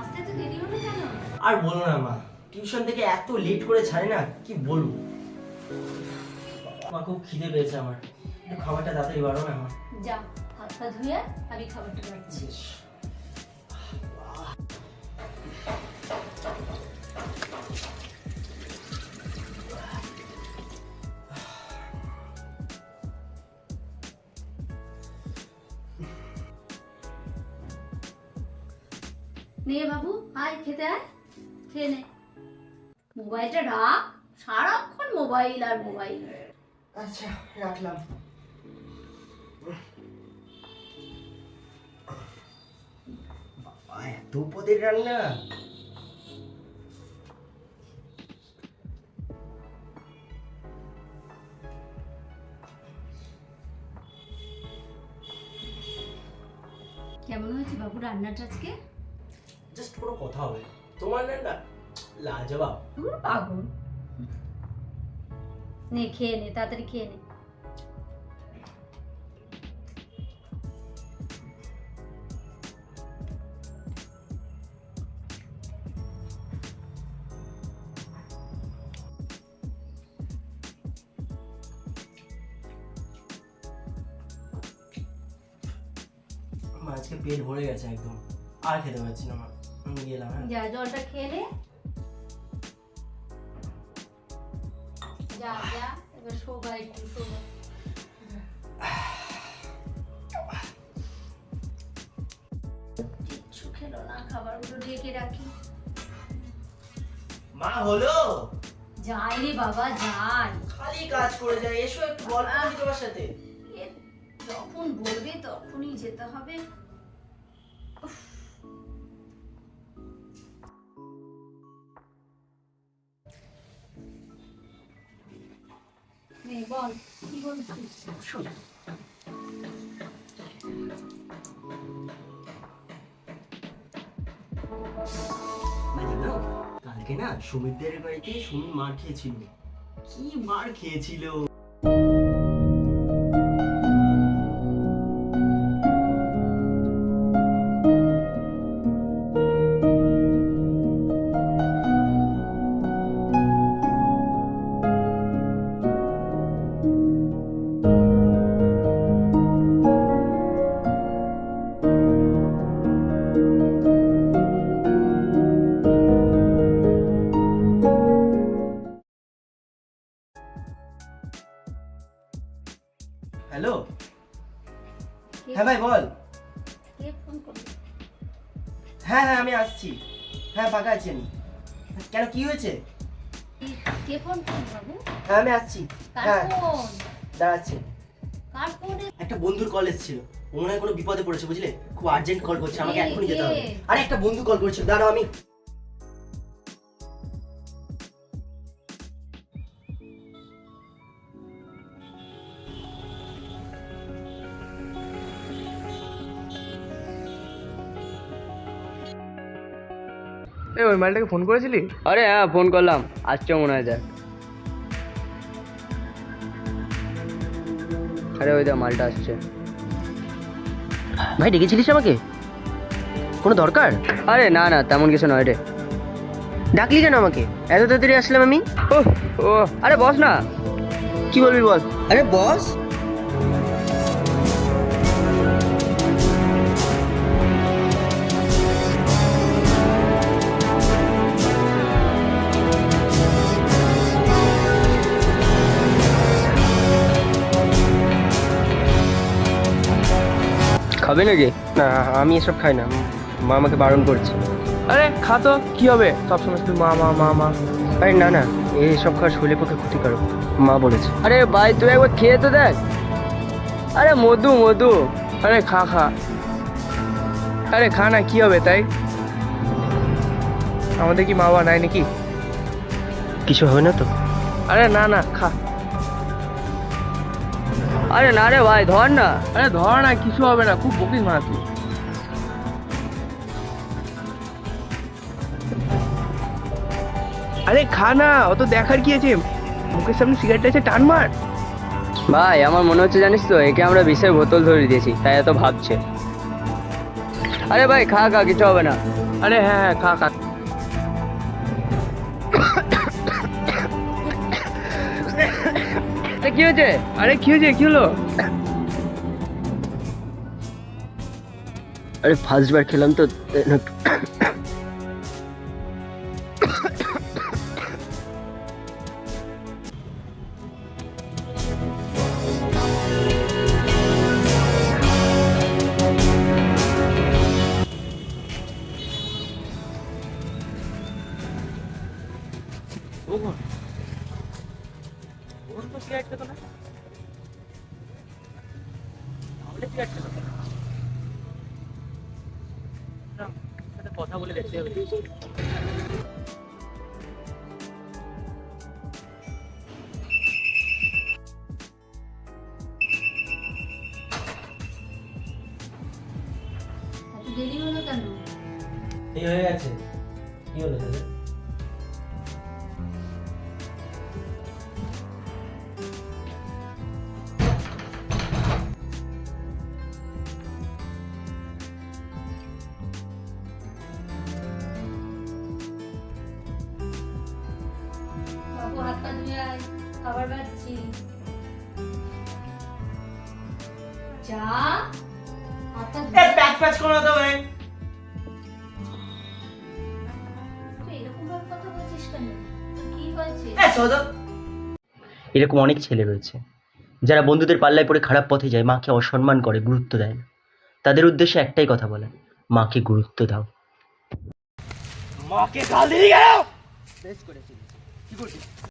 আসতে তো দেরি হলো কেন? আর বলো না মা, টিউশন থেকে এত লেট করে ছাড়ে না, কি বলবো। মা খুব খিদে পেয়েছে আমার, একটু খাবারটা তাড়াতাড়ি বাড়ো না মা। যা হাত পা ধুয়ে আমি খাবারটা বাড়ছি। নে বাবু, আয় খেতে আয়, খেয়ে নে। মোবাইলটা রাখ, সারাক্ষণ মোবাইল আর মোবাইল। আচ্ছা রাখলাম। বাবা এত পদের রান্না। কেমন হয়েছে বাবু রান্নাটা আজকে? জাস্ট কোনো কথা হবে, তোমার রান্না লাজবাব। পুরো পাগল। নে খেয়ে নে, তাড়াতাড়ি খেয়ে নে। মা আজকে পেট ভরে গেছে একদম, আর খেতে পারছি না মা, আমি গেলাম। হ্যাঁ যা জলটা খেয়ে নে। যা যা, এবার শোবা, একটু শোবা। কিচ্ছু খেলো না, খাবারগুলো ঢেকে রাখি। মা হলো? যাই রে বাবা যাই। খালি কাজ করে যায়, এসো একটু গল্প করি তোমার সাথে। এ যখন বলবে তখনই যেতে হবে। উফ। নে বল, কি বলছিস? শোন। কালকে না সুমিতদের বাড়িতে সুমি মার খেয়েছিল, কি মার খেয়েছিল। হ্যালো, হ্যাঁ ভাই বল। কে ফোন করলো? হ্যাঁ হ্যাঁ আমি আসছি, হ্যাঁ ফাঁকা আছি আমি। কেন কি হয়েছে? কে ফোন করলো বাবু? হ্যাঁ আমি আসছি। কার হ্যাঁ ফোন? দাঁড়াচ্ছি। কার ফোনে? একটা বন্ধুর কল এসেছিল, ও মনে হয় কোনো বিপদে পড়েছে বুঝলে, খুব আর্জেন্ট কল করছে, আমাকে কে, এখনই যেতে হবে। কে? আরে একটা বন্ধু কল করেছিল, দাঁড়াও আমি। ওই মালটাকে ফোন করেছিলি? আরে হ্যাঁ ফোন করলাম, আসছে মনে হয় দেখ। আরে ওই দেখ মালটা আসছে। ভাই ডেকেছিলিস আমাকে? কোনো দরকার? আরে না না তেমন কিছু নয় রে। ডাকলি কেন আমাকে? এত তাড়াতাড়ি আসলাম আমি। ও ও আরে বস না। কি বলবি বল। আরে বস। খাবে নাকি? না আমি এসব খাই না, মা আমাকে বারণ করছে। আরে খা তো, কি হবে সবসময় শুধু মা মা মা মা। আরে না না, এসব খাওয়ার শরীরের পক্ষে ক্ষতিকারক, মা বলেছে। আরে ভাই তুই একবার খেয়ে তো দেখ। আরে মধু মধু। আরে খা খা, আরে খা না, কি হবে তাই? আমাদের কি মা বাবা নাই নাকি? কিছু হবে না তো? আরে না না খা। আরে না রে ভাই ধর না। আরে ধর না, কিছু হবে না, খুব বকিস মা তুই। আরে খা না, অত দেখার কি আছে, মুখের সামনে সিগারেট আছে, টান মার। ভাই আমার মনে হচ্ছে জানিস তো, একে আমরা বিষের বোতল ধরে দিয়েছি, তাই এত ভাবছে। আরে ভাই খা খা, কিছু হবে না। আরে হ্যাঁ হ্যাঁ খা খা। আরে কি হয়েছে? আরে কি হয়েছে, কি হলো? আরে ফার্স্ট বার খেলাম তো। কথা বলে দেখতে হবে। এত দেরি হলো কেন? এই হয়ে গেছে, কি হলো তাহলে? বাবু হাত পা ধুয়ে আয়, খাবার বাড়ছি। যা হাত পা ধুয়ে প্যাচ প্যাচ করো না তো ভাই। তুই এরকম ভাবে কথা বলছিস কেন? তোর কি হয়েছে? এরকম অনেক ছেলে রয়েছে যারা বন্ধুদের পাল্লায় পড়ে খারাপ পথে যায়, মাকে অসম্মান করে, গুরুত্ব দেয় না। তাদের উদ্দেশ্যে একটাই কথা বলে, মাকে গুরুত্ব দাও। মাকে গাল দিলি কেন? বেশ করেছিস, কি করছিস?